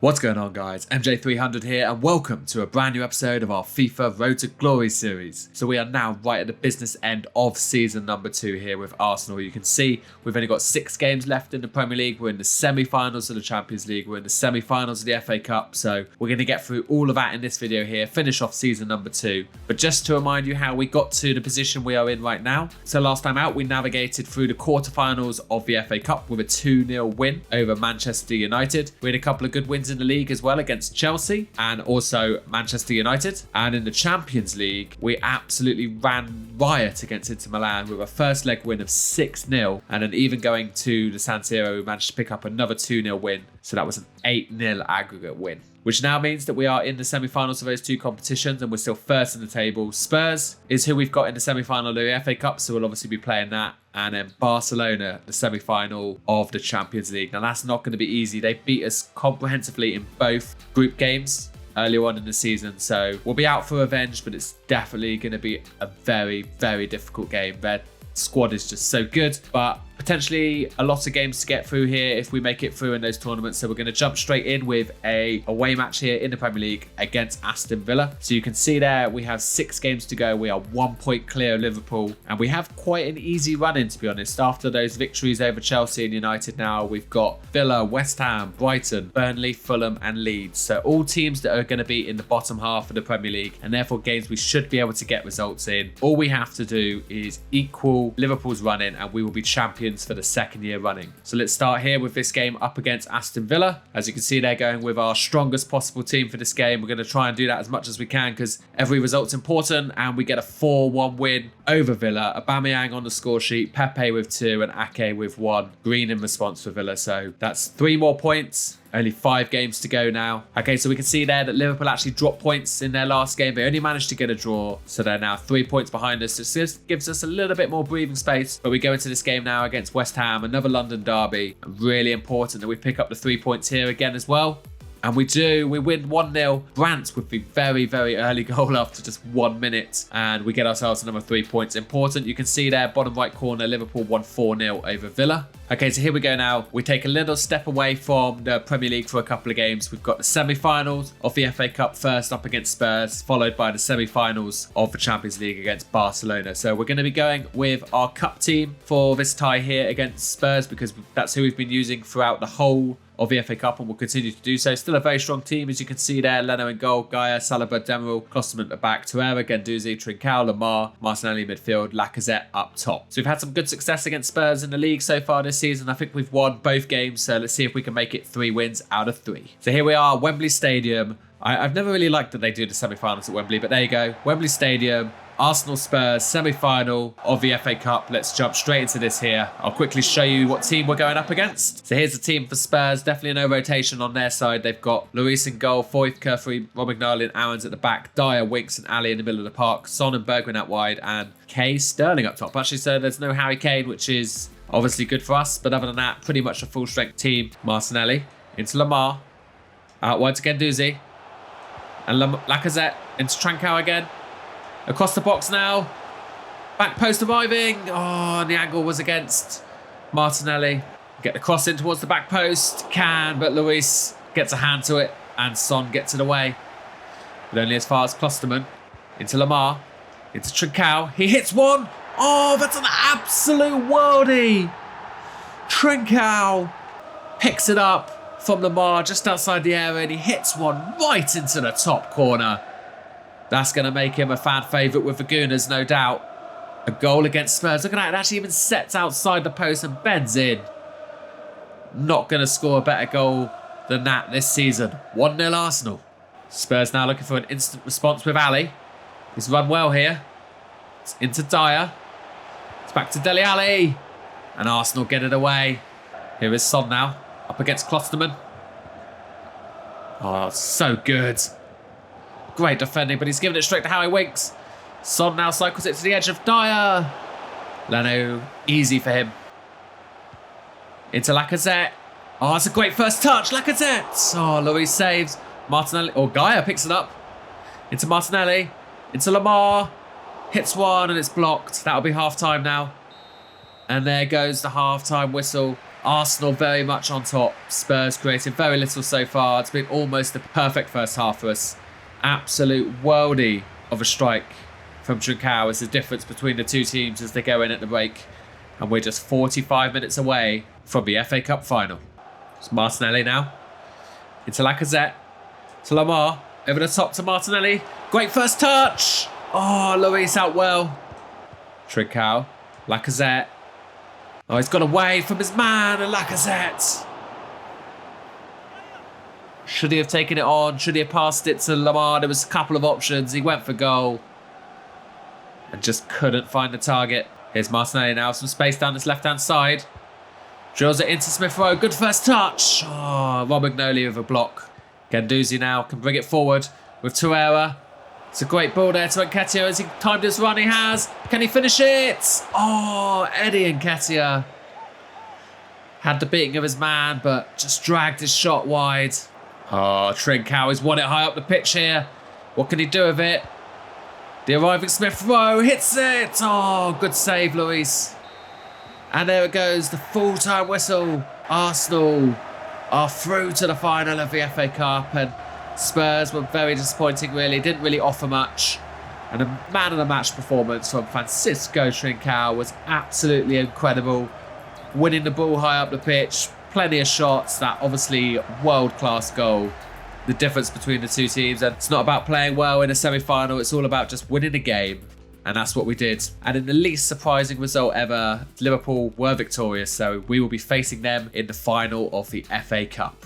What's going on, guys? MJ300 here, and welcome to a brand new episode of our FIFA Road to Glory series. So we are now right at the business end of season number 2 here with Arsenal. You can see we've only got 6 games left in the Premier League. We're in the semi-finals of the Champions League. We're in the semi-finals of the FA Cup. So we're going to get through all of that in this video here, finish off season number 2. But just to remind you how we got to the position we are in right now. So last time out, we navigated through the quarterfinals of the FA Cup with a 2-0 win over Manchester United. We had a couple of good wins in the league as well against Chelsea and also Manchester United. And in the Champions League, we absolutely ran riot against Inter Milan with a first leg win of 6-0, and then even going to the San Siro, we managed to pick up another 2-0 win. So that was an 8-0 aggregate win, which now means that we are in the semi-finals of those two competitions and we're still first in the table. Spurs is who we've got in the semi-final of the FA Cup, so we'll obviously be playing that. And then Barcelona, the semi-final of the Champions League. Now that's not going to be easy. They beat us comprehensively in both group games earlier on in the season. So we'll be out for revenge, but it's definitely going to be a very, very difficult game. Their squad is just so good, but potentially a lot of games to get through here if we make it through in those tournaments. So we're going to jump straight in with a away match here in the Premier League against Aston Villa. So you can see there we have 6 games to go. We are 1 point clear of Liverpool, and we have quite an easy run in, to be honest. After those victories over Chelsea and United, now we've got Villa, West Ham, Brighton, Burnley, Fulham and Leeds. So all teams that are going to be in the bottom half of the Premier League, and therefore games we should be able to get results in. All we have to do is equal Liverpool's run in and we will be champions for the second year running. So let's start here with this game up against Aston Villa. As you can see, they're going with our strongest possible team for this game. We're going to try and do that as much as we can because every result's important, and we get a 4-1 win over Villa. Aubameyang on the score sheet, Pepe with 2 and Ake with 1. Green in response for Villa. So that's 3 more points. Only 5 games to go now. Okay, so we can see there that Liverpool actually dropped points in their last game. They only managed to get a draw, so they're now 3 points behind us. So this gives us a little bit more breathing space. But we go into this game now against West Ham, another London derby. Really important that we pick up the 3 points here again as well. And we do. We win 1-0. Brandt with the very, very early goal after just 1 minute. And we get ourselves another 3 points. Important. You can see there, bottom right corner, Liverpool won 4-0 over Villa. Okay, so here we go now. We take a little step away from the Premier League for a couple of games. We've got the semi-finals of the FA Cup first up against Spurs, followed by the semi-finals of the Champions League against Barcelona. So we're going to be going with our cup team for this tie here against Spurs because that's who we've been using throughout the whole of the FA Cup, and will continue to do so. Still a very strong team, as you can see there. Leno in goal, Gaia, Saliba, Demiral, Klosterman at the back, Torreira, Guendouzi, Trincao, Lamar, Martinelli midfield, Lacazette up top. So we've had some good success against Spurs in the league so far this season. I think we've won both games, so let's see if we can make it 3 wins out of 3. So here we are, Wembley Stadium. I've never really liked that they do the semi-finals at Wembley, but there you go. Wembley Stadium. Arsenal Spurs semi-final of the FA Cup. Let's jump straight into this here. I'll quickly show you what team we're going up against. So here's the team for Spurs. Definitely no rotation on their side. They've got Luis in goal, Foyth, Kerfrey, Romagnoli and Aarons at the back, Dyer, Winks and Ali in the middle of the park, Son and Bergwijn out wide, and Kay Sterling up top. Actually, so there's no Harry Kane, which is obviously good for us. But other than that, pretty much a full-strength team. Martinelli into Lamar. Out wide to Guendouzi. And Lacazette into Trincao again. Across the box now. Back post arriving. Oh, and the angle was against Martinelli. Get the cross in towards the back post. But Luis gets a hand to it. And Son gets it away. But only as far as Klosterman. Into Lamar. Into Trincao. He hits one. Oh, that's an absolute worldie. Trincao picks it up from Lamar just outside the area. And he hits one right into the top corner. That's going to make him a fan favourite with the Gooners, no doubt. A goal against Spurs. Look at that. It actually even sets outside the post and bends in. Not going to score a better goal than that this season. 1-0 Arsenal. Spurs now looking for an instant response with Ali. He's run well here. It's into Dyer. It's back to Dele Alli. And Arsenal get it away. Here is Son now. Up against Klosterman. Oh, so good. Great defending, but he's given it straight to Harry Winks. Son now cycles it to the edge of Dyer. Leno, easy for him. Into Lacazette. Oh, that's a great first touch. Lacazette. Oh, Luis saves. Martinelli, or Gaia picks it up. Into Martinelli. Into Lamar. Hits one and it's blocked. That'll be half-time now. And there goes the half-time whistle. Arsenal very much on top. Spurs creating very little so far. It's been almost the perfect first half for us. Absolute worldie of a strike from Trincao is the difference between the two teams as they go in at the break. And we're just 45 minutes away from the FA Cup final. It's Martinelli now. Into Lacazette. To Lamar. Over the top to Martinelli. Great first touch. Oh, Luis out well. Trincao. Lacazette. Oh, he's got away from his man, and Lacazette. Should he have taken it on? Should he have passed it to Lamar? There was a couple of options. He went for goal. And just couldn't find the target. Here's Martinelli now. Some space down this left-hand side. Drills it into Smith Rowe. Good first touch. Oh, Romagnoli with a block. Guendouzi now can bring it forward with Torreira. It's a great ball there to Nketiah as he timed his run. He has. Can he finish it? Oh, Eddie Nketiah had the beating of his man, but just dragged his shot wide. Oh, Trincao has won it high up the pitch here. What can he do with it? The arriving Smith Rowe hits it. Oh, good save, Luis. And there it goes, the full-time whistle. Arsenal are through to the final of the FA Cup, and Spurs were very disappointing, really. Didn't really offer much. And a man of the match performance from Francisco Trincao was absolutely incredible. Winning the ball high up the pitch, plenty of shots, that obviously world-class goal. The difference between the two teams, and it's not about playing well in a semi-final, it's all about just winning a game. And that's what we did. And in the least surprising result ever, Liverpool were victorious, so we will be facing them in the final of the FA Cup.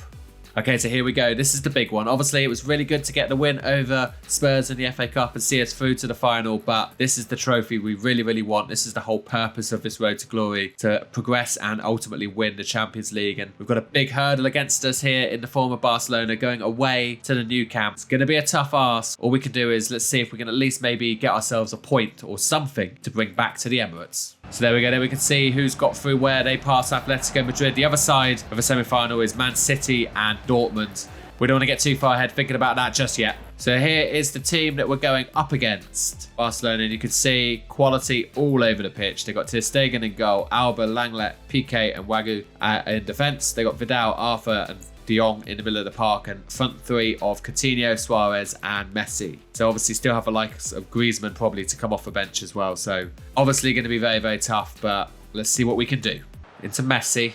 Okay, so here we go. This is the big one. Obviously, it was really good to get the win over Spurs in the FA Cup and see us through to the final, but this is the trophy we really, really want. This is the whole purpose of this road to glory, to progress and ultimately win the Champions League. And we've got a big hurdle against us here in the form of Barcelona going away to the new camp. It's going to be a tough ask. All we can do is let's see if we can at least maybe get ourselves a point or something to bring back to the Emirates. So there we go. There we can see who's got through where. They pass Atletico Madrid. The other side of the semi-final is Man City and Dortmund. We don't want to get too far ahead thinking about that just yet. So here is the team that we're going up against. Barcelona, and you can see quality all over the pitch. They've got Ter Stegen in goal, Alba, Langlet, Piqué and Wagu in defence. They've got Vidal, Arthur and De Jong in the middle of the park, and front three of Coutinho, Suarez and Messi. So obviously still have the likes of Griezmann probably to come off the bench as well. So obviously going to be very, very tough, but let's see what we can do. Into Messi.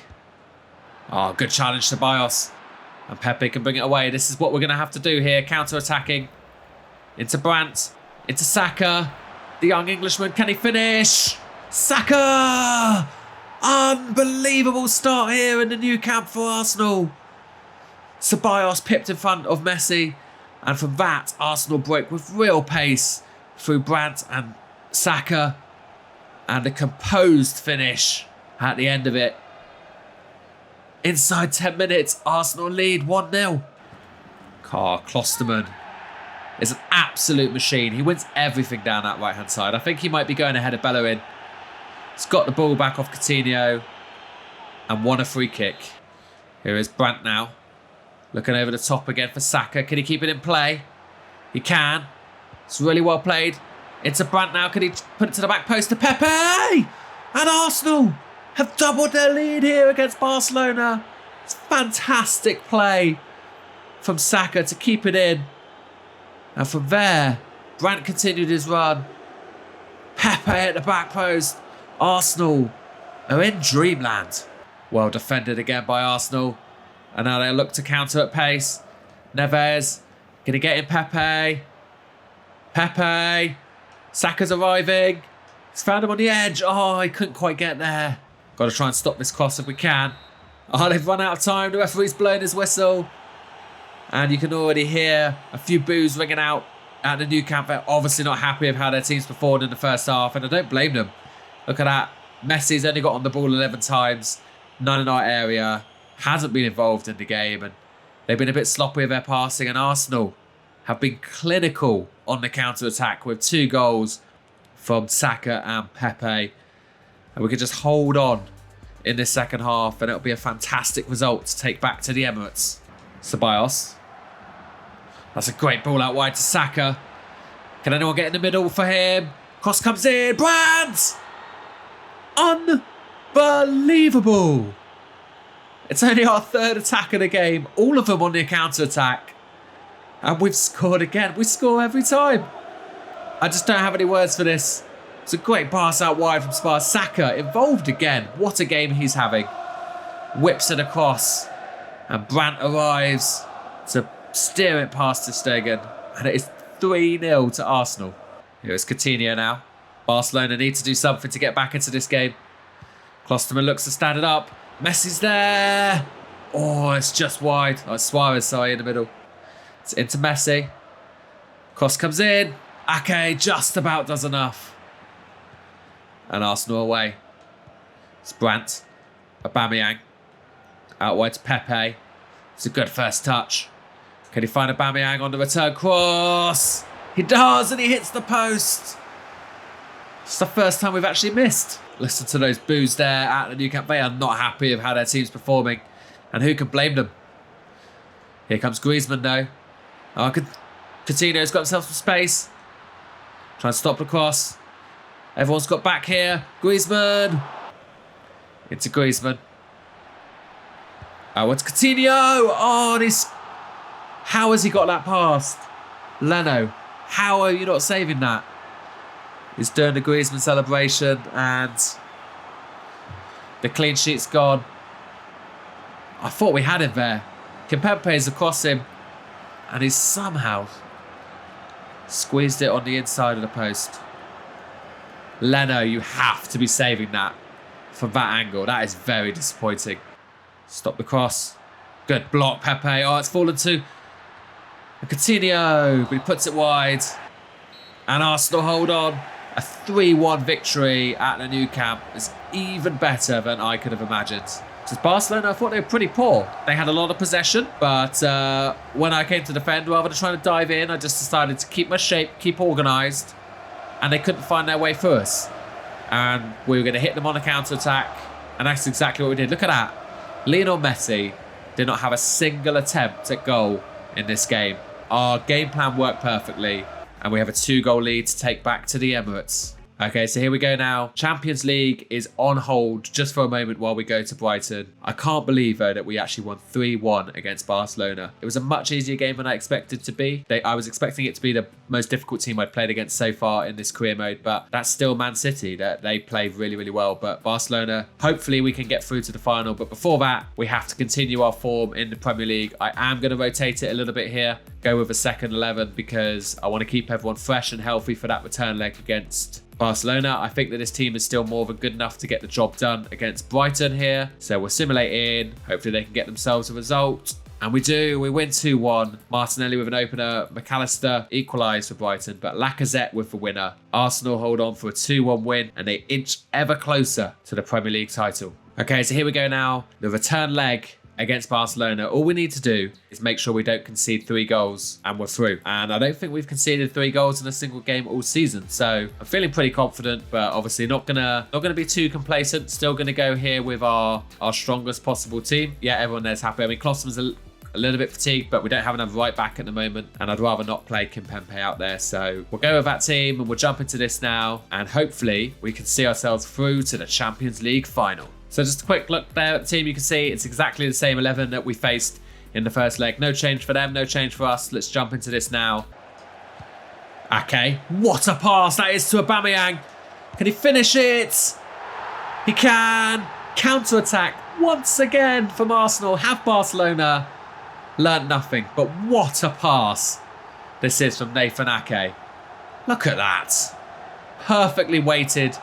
Oh, good challenge to Bios. And Pepe can bring it away. This is what we're going to have to do here. Counter-attacking. Into Brandt. Into Saka. The young Englishman. Can he finish? Saka! Unbelievable start here in the new camp for Arsenal. Ceballos pipped in front of Messi, and from that, Arsenal broke with real pace through Brandt and Saka, and a composed finish at the end of it. Inside 10 minutes, Arsenal lead 1-0. Klosterman is an absolute machine. He wins everything down that right-hand side. I think he might be going ahead of Bellerin. He's got the ball back off Coutinho and won a free kick. Here is Brandt now. Looking over the top again for Saka. Can he keep it in play? He can. It's really well played. Into Brandt now. Can he put it to the back post to Pepe? And Arsenal have doubled their lead here against Barcelona. It's fantastic play from Saka to keep it in. And from there, Brandt continued his run. Pepe at the back post. Arsenal are in dreamland. Well defended again by Arsenal. And now they look to counter at pace. Neves. Can he get in Pepe? Pepe. Saka's arriving. He's found him on the edge. Oh, he couldn't quite get there. Got to try and stop this cross if we can. Oh, they've run out of time. The referee's blowing his whistle. And you can already hear a few boos ringing out at the new camp. They're obviously not happy with how their team's performed in the first half. And I don't blame them. Look at that. Messi's only got on the ball 11 times. None in our area. Hasn't been involved in the game, and they've been a bit sloppy with their passing, and Arsenal have been clinical on the counter-attack with 2 goals from Saka and Pepe. And we can just hold on in this second half, and it'll be a fantastic result to take back to the Emirates. Ceballos. That's a great ball out wide to Saka. Can anyone get in the middle for him? Cross comes in. Brandt! Unbelievable! It's only our third attack of the game. All of them on the counter-attack. And we've scored again. We score every time. I just don't have any words for this. It's a great pass out wide from Spurs. Saka involved again. What a game he's having. Whips it across. And Brandt arrives to steer it past Ter Stegen. And it is 3-0 to Arsenal. Here's Coutinho now. Barcelona need to do something to get back into this game. Klosterman looks to stand it up. Messi's there. Oh, it's just wide. Oh, Suarez, sorry, in the middle. It's into Messi. Cross comes in. Ake just about does enough. And Arsenal away. It's Brandt. Aubameyang. Out wide to Pepe. It's a good first touch. Can he find Aubameyang on the return cross? He does, and he hits the post. It's the first time we've actually missed. Listen to those boos there at the Nou Camp. They are not happy of how their team's performing. And who can blame them? Here comes Griezmann though. Oh, Coutinho's got himself some space. Trying to stop the cross. Everyone's got back here. Griezmann. Into Griezmann. Oh, it's Coutinho. Oh, and he's... How has he got that past? Leno, how are you not saving that? He's doing the Griezmann celebration and the clean sheet's gone. I thought we had him there. Kimpembe's across him and he's somehow squeezed it on the inside of the post. Leno, you have to be saving that from that angle. That is very disappointing. Stop the cross. Good block, Pepe. Oh, it's fallen to Coutinho, but he puts it wide. And Arsenal hold on. A 3-1 victory at the Nou Camp is even better than I could have imagined. Because Barcelona, I thought they were pretty poor. They had a lot of possession, but when I came to defend, rather than trying to dive in, I just decided to keep my shape, keep organised, and they couldn't find their way through us. And we were going to hit them on a counter-attack, and that's exactly what we did. Look at that. Lionel Messi did not have a single attempt at goal in this game. Our game plan worked perfectly. And we have a 2-goal lead to take back to the Emirates. Okay, so here we go now. Champions League is on hold just for a moment while we go to Brighton. I can't believe, though, that we actually won 3-1 against Barcelona. It was a much easier game than I expected it to be. I was expecting it to be the most difficult team I'd played against so far in this career mode, but that's still Man City. They played really, really well. But Barcelona, hopefully we can get through to the final. But before that, we have to continue our form in the Premier League. I am going to rotate it a little bit here. Go with a second 11 because I want to keep everyone fresh and healthy for that return leg against Barcelona. I think that this team is still more than good enough to get the job done against Brighton here. So we'll simulate in. Hopefully they can get themselves a result. And we do. We win 2-1. Martinelli with an opener. McAllister equalised for Brighton, but Lacazette with the winner. Arsenal hold on for a 2-1 win and they inch ever closer to the Premier League title. Okay, so here we go now. The return leg against Barcelona. All we need to do is make sure we don't concede 3 goals and we're through. And I don't think we've conceded 3 goals in a single game all season. So I'm feeling pretty confident, but obviously not gonna be too complacent. Still gonna go here with our strongest possible team. Yeah, everyone there's happy. I mean, Klosterman's a little bit fatigued, but we don't have enough right back at the moment. And I'd rather not play Kimpembe out there. So we'll go with that team and we'll jump into this now. And hopefully we can see ourselves through to the Champions League final. So just a quick look there at the team. You can see it's exactly the same 11 that we faced in the first leg. No change for them, no change for us. Let's jump into this now. Okay, what a pass that is to Aubameyang. Can he finish it? He can. Counter-attack once again from Arsenal. Have Barcelona learnt nothing, but what a pass this is from Nathan Ake. Look at that. Perfectly weighted,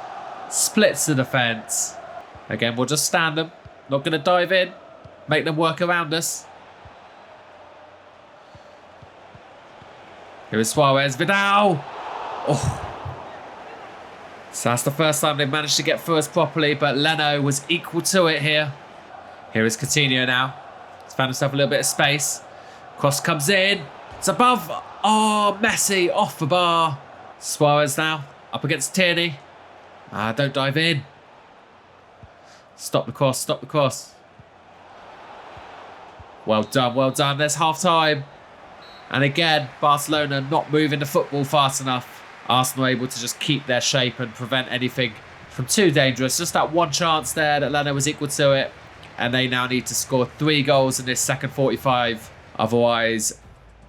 splits the defence. Again, we'll just stand them. Not going to dive in. Make them work around us. Here is Suarez. Vidal. Oh. So that's the first time they've managed to get through us properly, but Leno was equal to it here. Here is Coutinho now. He's found himself a little bit of space. Cross comes in. It's above. Oh, Messi off the bar. Suarez now up against Tierney. Don't dive in. Stop the cross, stop the cross. Well done, well done. There's half time. And again, Barcelona not moving the football fast enough. Arsenal able to just keep their shape and prevent anything from too dangerous. Just that one chance there that Leno was equal to it. And they now need to score 3 goals in this second 45. Otherwise,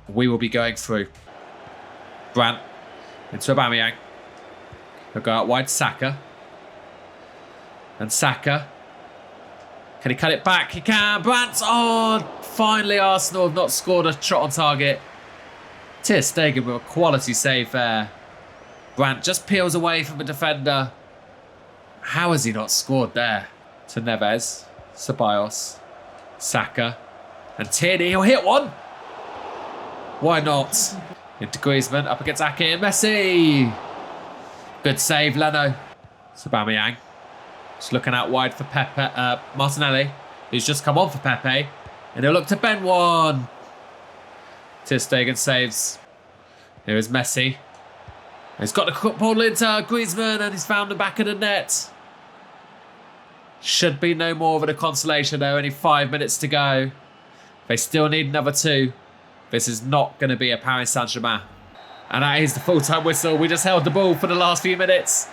we will be going through. Brandt into Aubameyang. He'll go out wide, Saka. And Saka. Can he cut it back? He can. Brandt's on. Finally, Arsenal have not scored a shot on target. Ter Stegen with a quality save there. Brandt just peels away from the defender. How has he not scored there? To Neves, Ceballos, Saka, and Tierney. He'll hit one. Why not? Into Griezmann, up against Ake and Messi. Good save, Leno. Aubameyang. Just looking out wide for Martinelli, who's just come on for Pepe. And he'll look to bend one. Ter Stegen saves. Here is Messi. He's got the ball into Griezmann and he's found the back of the net. Should be no more of a consolation though. Only 5 minutes to go. They still need another 2. This is not going to be a Paris Saint-Germain. And that is the full-time whistle. We just held the ball for the last few minutes.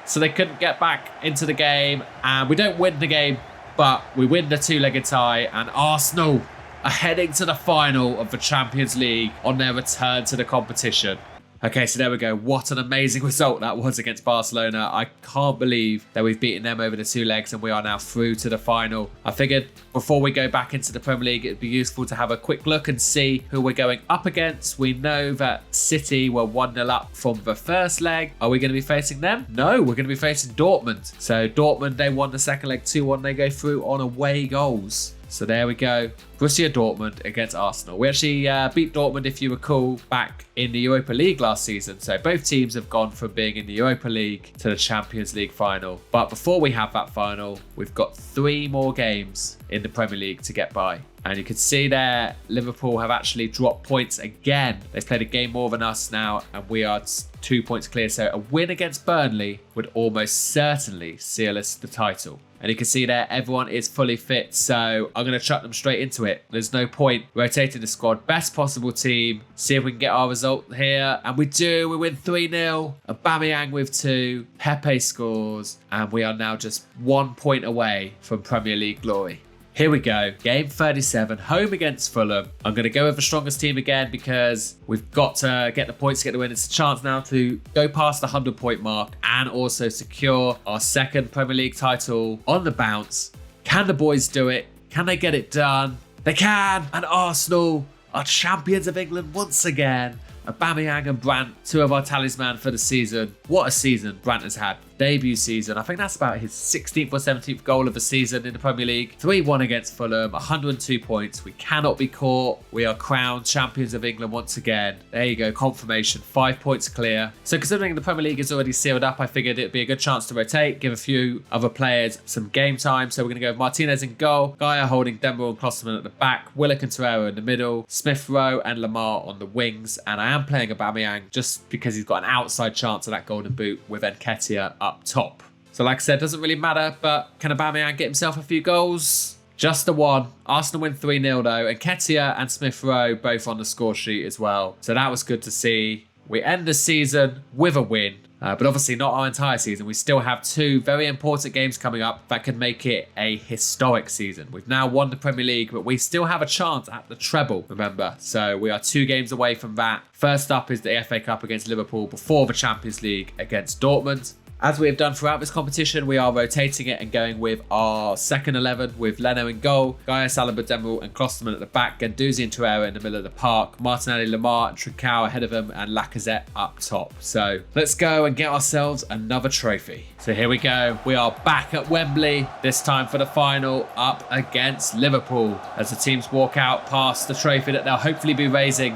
So they couldn't get back into the game. And we don't win the game, but we win the 2-legged tie. And Arsenal are heading to the final of the Champions League on their return to the competition. Okay, so there we go. What an amazing result that was against Barcelona. I can't believe that we've beaten them over the 2 legs and we are now through to the final. I figured before we go back into the Premier League, it'd be useful to have a quick look and see who we're going up against. We know that City were 1-0 up from the first leg. Are we going to be facing them? No, we're going to be facing Dortmund. So Dortmund, they won the second leg 2-1. They go through on away goals. So there we go. Borussia Dortmund against Arsenal. We actually beat Dortmund, if you recall, back in the Europa League last season. So both teams have gone from being in the Europa League to the Champions League final. But before we have that final, we've got 3 more games in the Premier League to get by. And you can see there, Liverpool have actually dropped points again. They've played a game more than us now, and we are 2 points clear. So a win against Burnley would almost certainly seal us the title. And you can see there, everyone is fully fit. So I'm going to chuck them straight into it. There's no point rotating the squad. Best possible team. See if we can get our result here. And we do. We win 3-0. Aubameyang with 2. Pepe scores. And we are now just 1 point away from Premier League glory. Here we go. Game 37, home against Fulham. I'm going to go with the strongest team again because we've got to get the points to get the win. It's a chance now to go past the 100-point mark and also secure our second Premier League title on the bounce. Can the boys do it? Can they get it done? They can! And Arsenal are champions of England once again. Aubameyang and Brandt, 2 of our talisman for the season. What a season Brandt has had. Debut season. I think that's about his 16th or 17th goal of the season in the Premier League. 3-1 against Fulham, 102 points. We cannot be caught. We are crowned champions of England once again. There you go, confirmation. 5 points clear. So considering the Premier League is already sealed up, I figured it'd be a good chance to rotate, give a few other players some game time. So we're going to go with Martinez in goal, Gaia holding Dembele and Klosterman at the back, Willock and Torreira in the middle, Smith Rowe and Lamar on the wings. And I am playing Aubameyang just because he's got an outside chance of that golden boot with Nketiah up top. So like I said, doesn't really matter, but can Aubameyang get himself a few goals? Just the one. Arsenal win 3-0 though. Nketiah and Smith Rowe both on the score sheet as well. So that was good to see. We end the season with a win, but obviously not our entire season. We still have 2 very important games coming up that could make it a historic season. We've now won the Premier League, but we still have a chance at the treble, remember. So we are 2 games away from that. First up is the FA Cup against Liverpool before the Champions League against Dortmund. As we have done throughout this competition, we are rotating it and going with our second 11 with Leno in goal, Gaia, Saliba, Dembele and Klosterman at the back, Guendouzi and Torreira in the middle of the park, Martinelli, Lamar and Trincao ahead of them, and Lacazette up top. So let's go and get ourselves another trophy. So here we go. We are back at Wembley, this time for the final up against Liverpool as the teams walk out past the trophy that they'll hopefully be raising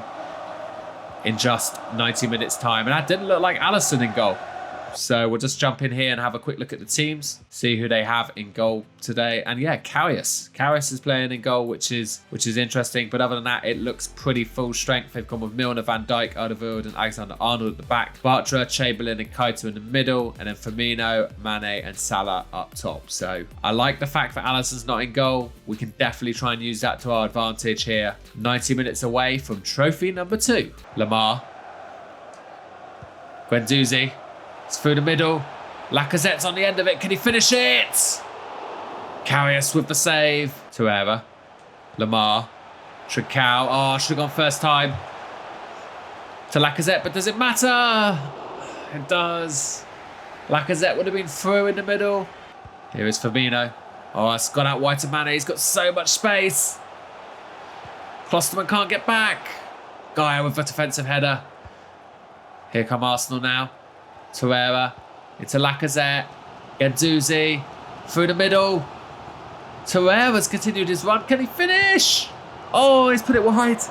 in just 90 minutes time. And that didn't look like Alisson in goal. So we'll just jump in here and have a quick look at the teams, see who they have in goal today. And yeah, Karius. Karius is playing in goal, which is interesting. But other than that, it looks pretty full strength. They've gone with Milner, Van Dijk, Alderweireld and Alexander-Arnold at the back. Bartra, Chamberlain and Kaito in the middle. And then Firmino, Mane and Salah up top. So I like the fact that Alisson's not in goal. We can definitely try and use that to our advantage here. 90 minutes away from trophy number 2. Lamar. Guendouzi. It's through the middle. Lacazette's on the end of it. Can he finish it? Karius with the save. Torreira. Lamar. Trincao. Oh, should have gone first time. To Lacazette, but does it matter? It does. Lacazette would have been through in the middle. Here is Firmino. Oh, it's gone out wide to Mane. He's got so much space. Klosterman can't get back. Gaia with a defensive header. Here come Arsenal now. Torreira. Into Lacazette. Guendouzi. Through the middle. Torreira's continued his run. Can he finish? Oh, he's put it wide.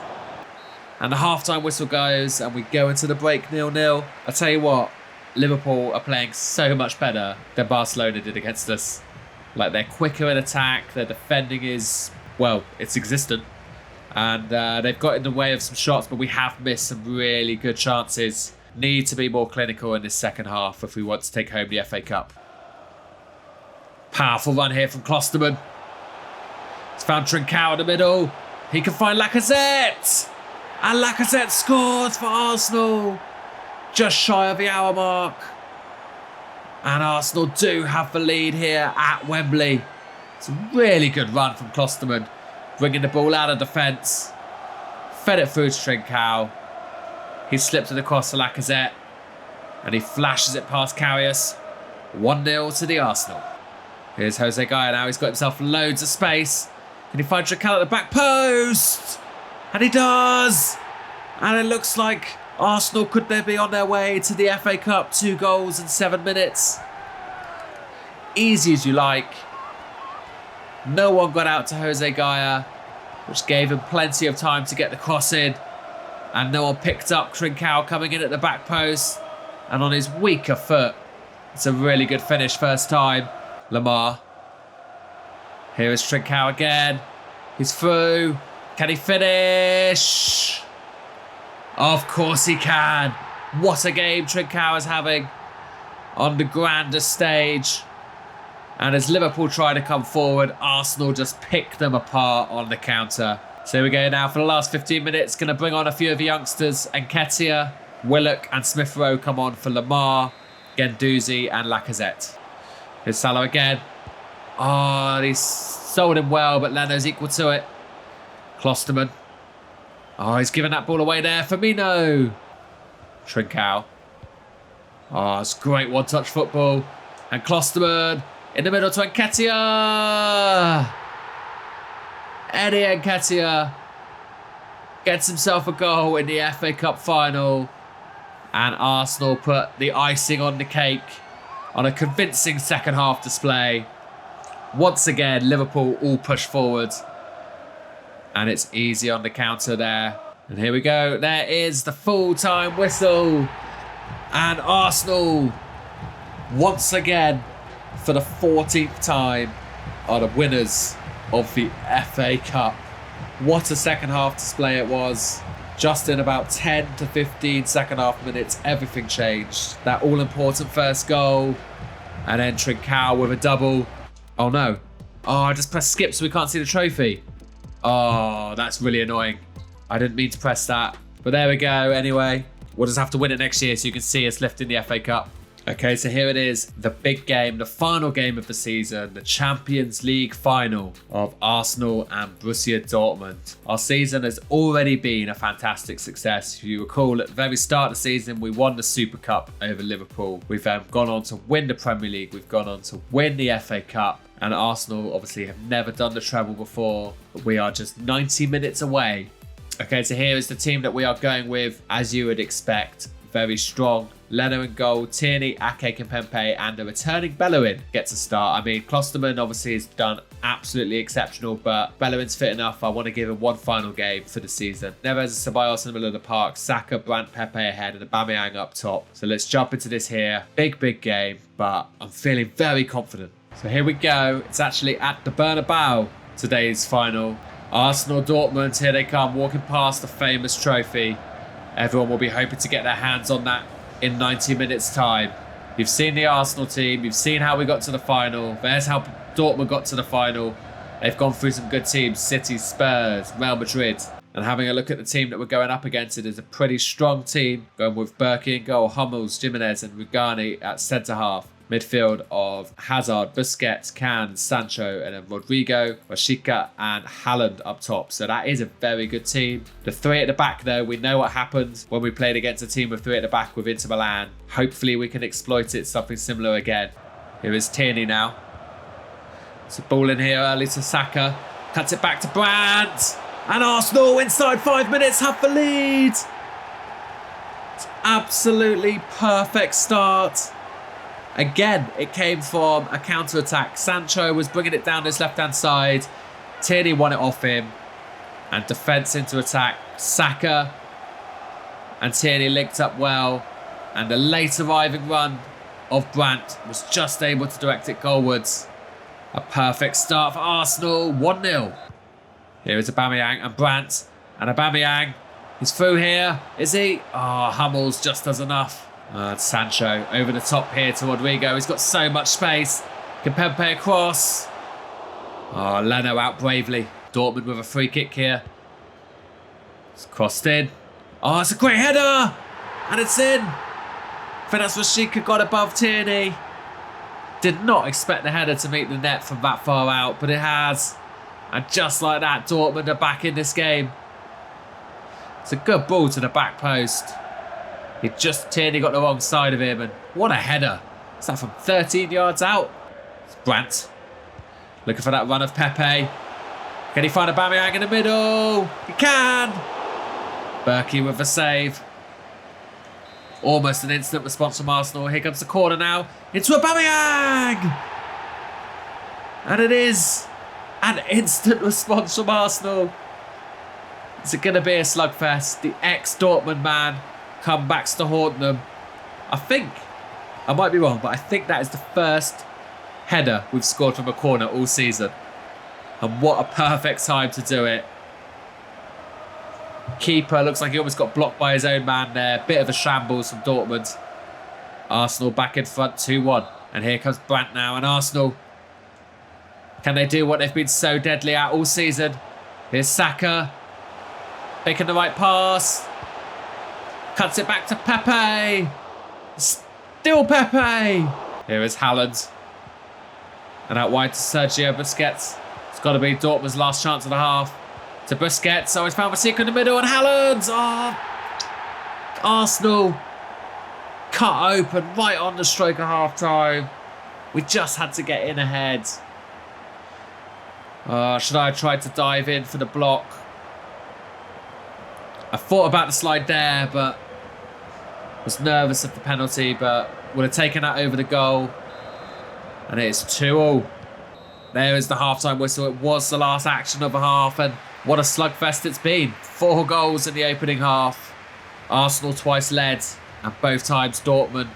And the half-time whistle goes and we go into the break 0-0. I tell you what, Liverpool are playing so much better than Barcelona did against us. Like, they're quicker in attack. Their defending is, well, it's existent. And they've got in the way of some shots, but we have missed some really good chances. Need to be more clinical in this second half if we want to take home the FA Cup. Powerful run here from Klosterman. He's found Trincao in the middle. He can find Lacazette. And Lacazette scores for Arsenal. Just shy of the hour mark. And Arsenal do have the lead here at Wembley. It's a really good run from Klosterman. Bringing the ball out of defence. Fed it through to Trincao. He slipped it across to Lacazette. And he flashes it past Karius. 1-0 to the Arsenal. Here's Jose Gaia now. He's got himself loads of space. Can he find Trincao at the back post? And he does. And it looks like Arsenal could they be on their way to the FA Cup. 2 goals in 7 minutes. Easy as you like. No one got out to Jose Gaia, which gave him plenty of time to get the cross in. And no one picked up Trincao coming in at the back post. And on his weaker foot, it's a really good finish first time. Lamar. Here is Trincao again. He's through. Can he finish? Of course he can. What a game Trincao is having on the grandest stage. And as Liverpool try to come forward, Arsenal just pick them apart on the counter. So here we go now for the last 15 minutes. Going to bring on a few of the youngsters. Nketiah, Willock and Smith Rowe come on for Lamar, Guendouzi and Lacazette. Here's Salah again. Oh, he's sold him well, but Leno's equal to it. Klosterman. Oh, he's giving that ball away there. Firmino. Trincao. Oh, it's great one-touch football. And Klosterman in the middle to Nketiah. Eddie Nketiah gets himself a goal in the FA Cup final. And Arsenal put the icing on the cake on a convincing second half display. Once again, Liverpool all push forward. And it's easy on the counter there. And here we go. There is the full-time whistle. And Arsenal, once again, for the 14th time, are the winners of the FA Cup. What a second half display it was. Just in about 10 to 15 second half minutes, everything changed. That all-important first goal. And then Trincao with a double. Oh no. Oh, I just pressed skip so we can't see the trophy. Oh, that's really annoying. I didn't mean to press that. But there we go anyway. We'll just have to win it next year so you can see us lifting the FA Cup. Okay, so here it is. The big game, the final game of the season. The Champions League final of Arsenal and Borussia Dortmund. Our season has already been a fantastic success. If you recall, at the very start of the season, we won the Super Cup over Liverpool. We've gone on to win the Premier League. We've gone on to win the FA Cup. And Arsenal obviously have never done the treble before. But we are just 90 minutes away. Okay, so here is the team that we are going with, as you would expect. Very strong. Leno in goal, Tierney, Ake, Kimpembe, and a returning Bellerin gets a start. I mean, Klosterman obviously has done absolutely exceptional, but Bellerin's fit enough. I want to give him one final game for the season. Neves and Ceballos in the middle of the park, Saka, Brandt, Pepe ahead, and Aubameyang up top. So let's jump into this here. Big game, but I'm feeling very confident. So here we go. It's actually at the Bernabeu, today's final. Arsenal, Dortmund, here they come, walking past the famous trophy. Everyone will be hoping to get their hands on that in 90 minutes time. You've seen the Arsenal team. You've seen how we got to the final. There's how Dortmund got to the final. They've gone through some good teams. City, Spurs, Real Madrid. And having a look at the team that we're going up against, it is a pretty strong team. Going with Berkey in goal, Hummels, Jimenez and Rugani at centre-half. Midfield of Hazard, Busquets, Can, Sancho, and then Rodrigo, Rashica, and Haaland up top. So that is a very good team. The three at the back, though, we know what happens when we played against a team with three at the back with Inter Milan. Hopefully we can exploit it, something similar again. Here is Tierney now. It's a ball in here early to Saka. Cuts it back to Brandt. And Arsenal inside 5 minutes have the lead. It's absolutely perfect start. Again, it came from a counter-attack. Sancho was bringing it down his left-hand side. Tierney won it off him. And defence into attack. Saka and Tierney linked up well. And the late arriving run of Brandt was just able to direct it goalwards. A perfect start for Arsenal. 1-0. Here is Aubameyang and Brandt. And Aubameyang, he's through here. Is he? Oh, Hummels just does enough. Sancho over the top here to Rodrigo. He's got so much space. Kimpembe across. Oh, Leno out bravely. Dortmund with a free kick here. It's crossed in. Oh, it's a great header. And it's in. I think that's Rashica got above Tierney. Did not expect the header to meet the net from that far out, but it has. And just like that, Dortmund are back in this game. It's a good ball to the back post. Tierney got the wrong side of him, and what a header. Is that from 13 yards out? It's Brandt. Looking for that run of Pepe. Can he find Aubameyang in the middle? He can! Berkey with the save. Almost an instant response from Arsenal. Here comes the corner now. Into Aubameyang! And it is an instant response from Arsenal. Is it going to be a slugfest? The ex-Dortmund man comebacks to haunt them. I think, I might be wrong, but I think that is the first header we've scored from a corner all season. And what a perfect time to do it. Keeper looks like he almost got blocked by his own man there. Bit of a shambles from Dortmund. Arsenal back in front 2-1. And here comes Brandt now. And Arsenal, can they do what they've been so deadly at all season? Here's Saka. Making the right pass. Cuts it back to Pepe. Still Pepe. Here is Haaland. And out wide to Sergio Busquets. It's got to be Dortmund's last chance of the half. To Busquets. Oh, he's found Rashica in the middle. And Haaland. Oh, Arsenal cut open right on the stroke of half time. We just had to get in ahead. Should I have tried to dive in for the block? I thought about the slide there, but was nervous of the penalty, but would have taken that over the goal. And it's 2-2. There is the half-time whistle. It was the last action of the half, and what a slugfest it's been. 4 goals in the opening half. Arsenal twice led, and both times Dortmund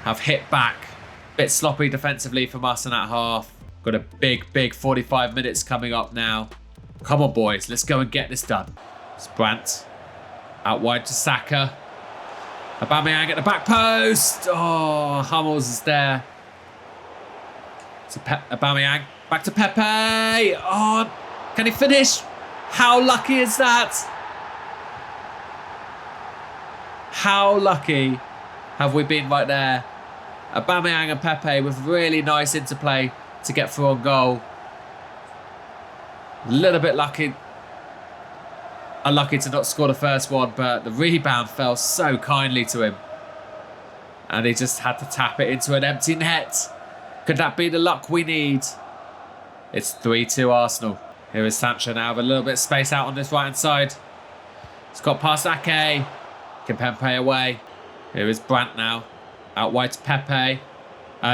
have hit back. Bit sloppy defensively from us in that half. Got a big 45 minutes coming up now. Come on, boys. Let's go and get this done. It's Brandt. Out wide to Saka. Aubameyang at the back post. Oh, Hummels is there. To Aubameyang. Back to Pepe. Oh, can he finish? How lucky is that? How lucky have we been right there? Aubameyang and Pepe with really nice interplay to get through on goal. A little bit lucky. Unlucky to not score the first one, but the rebound fell so kindly to him. And he just had to tap it into an empty net. Could that be the luck we need? It's 3-2 Arsenal. Here is Sancho now with a little bit of space out on this right-hand side. It's got past Ake. Kimpembe away. Here is Brandt now. Out wide to Pepe.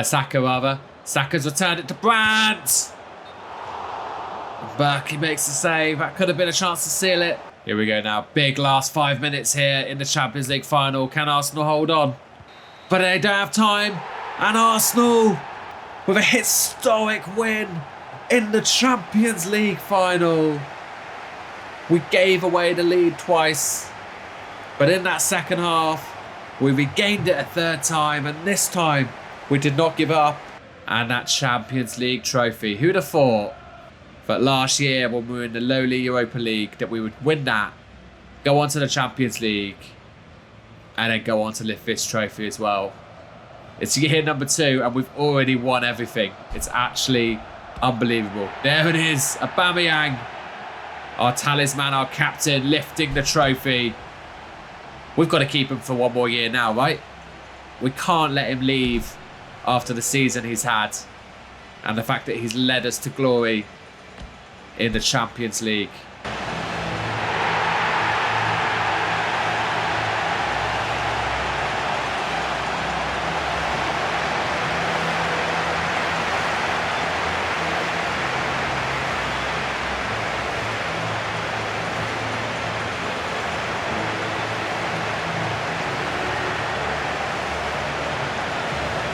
Saka rather. Saka's returned it to Brandt. Berkey makes the save. That could have been a chance to seal it. Here we go now. Big last 5 minutes here in the Champions League final. Can Arsenal hold on? But they don't have time. And Arsenal with a historic win in the Champions League final. We gave away the lead twice. But in that second half, we regained it a third time. And this time, we did not give up. And that Champions League trophy. Who'd have thought? But last year, when we were in the lowly Europa League, that we would win that, go on to the Champions League, and then go on to lift this trophy as well. It's year number 2 and we've already won everything. It's actually unbelievable. There it is, Aubameyang, our talisman, our captain, lifting the trophy. We've got to keep him for one more year now, right? We can't let him leave after the season he's had and the fact that he's led us to glory in the Champions League.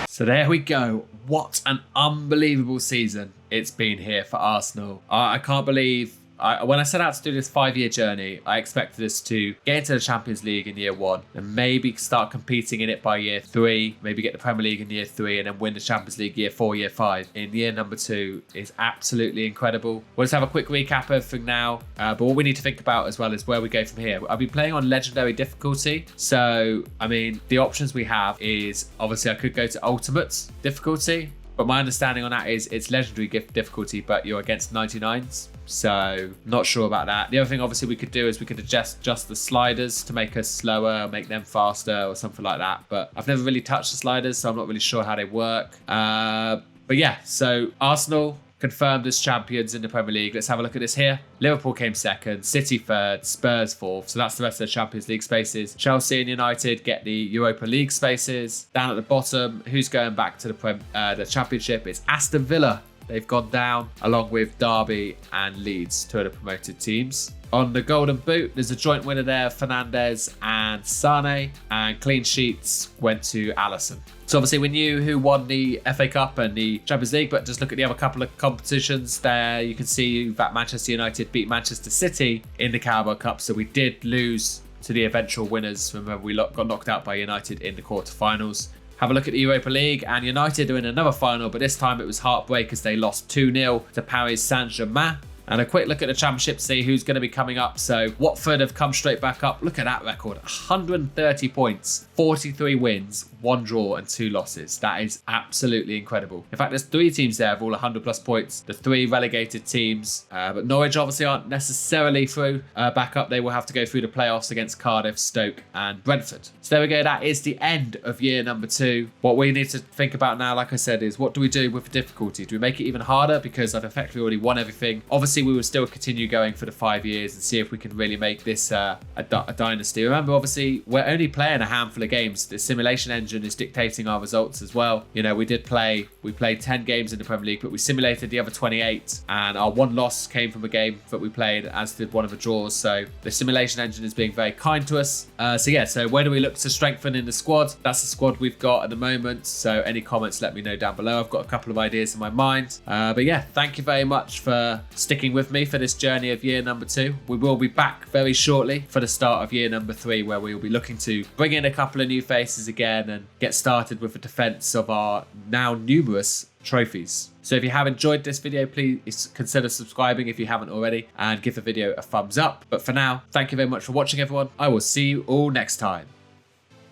So there we go. What an unbelievable season it's been here for Arsenal. I can't believe, when I set out to do this 5-year journey, I expected us to get into the Champions League in year 1 and maybe start competing in it by year 3, maybe get the Premier League in year 3 and then win the Champions League year 4, year 5. In year number 2 is absolutely incredible. We'll just have a quick recap of everything now, but what we need to think about as well is where we go from here. I've been playing on legendary difficulty, so I mean the options we have is obviously I could go to ultimate difficulty, but my understanding on that is it's legendary difficulty, but you're against 99s. So not sure about that. The other thing obviously we could do is we could adjust the sliders to make us slower, make them faster or something like that. But I've never really touched the sliders, so I'm not really sure how they work. But yeah, so Arsenal confirmed as champions in the Premier League. Let's have a look at this here. Liverpool came 2nd, City 3rd, Spurs 4th. So that's the rest of the Champions League spaces. Chelsea and United get the Europa League spaces. Down at the bottom, who's going back to the Championship? It's Aston Villa. They've gone down, along with Derby and Leeds, 2 of the promoted teams. On the Golden Boot, there's a joint winner there, Fernandes and Sane, and clean sheets went to Alisson. So obviously we knew who won the FA Cup and the Champions League, but just look at the other couple of competitions there. You can see that Manchester United beat Manchester City in the Carabao Cup, so we did lose to the eventual winners. Remember, we got knocked out by United in the quarterfinals. Have a look at the Europa League, and United are in another final, but this time it was heartbreak as they lost 2-0 to Paris Saint-Germain. And a quick look at the Championship to see who's going to be coming up. So Watford have come straight back up. Look at that record, 130 points, 43 wins, 1 draw and 2 losses. That is absolutely incredible. In fact, there's 3 teams there of all 100 plus points. The 3 relegated teams, but Norwich obviously aren't necessarily through back up. They will have to go through the playoffs against Cardiff, Stoke and Brentford. So there we go. That is the end of year number 2. What we need to think about now, like I said, is what do we do with the difficulty? Do we make it even harder because I've effectively already won everything? Obviously, we will still continue going for the 5 years and see if we can really make this a dynasty. Remember, obviously, we're only playing a handful of games. The simulation engine is dictating our results as well. You know, we played 10 games in the Premier League, but we simulated the other 28, and our 1 loss came from a game that we played, as did one of the draws. So the simulation engine is being very kind to us. So where do we look to strengthen in the squad? That's the squad we've got at the moment. So any comments, let me know down below. I've got a couple of ideas in my mind. But yeah, thank you very much for sticking with me for this journey of year number 2. We will be back very shortly for the start of year number 3, where we will be looking to bring in a couple of new faces again and get started with the defense of our now numerous trophies. So if you have enjoyed this video, please consider subscribing if you haven't already, and give the video a thumbs up. But for now, thank you very much for watching, everyone. I will see you all next time.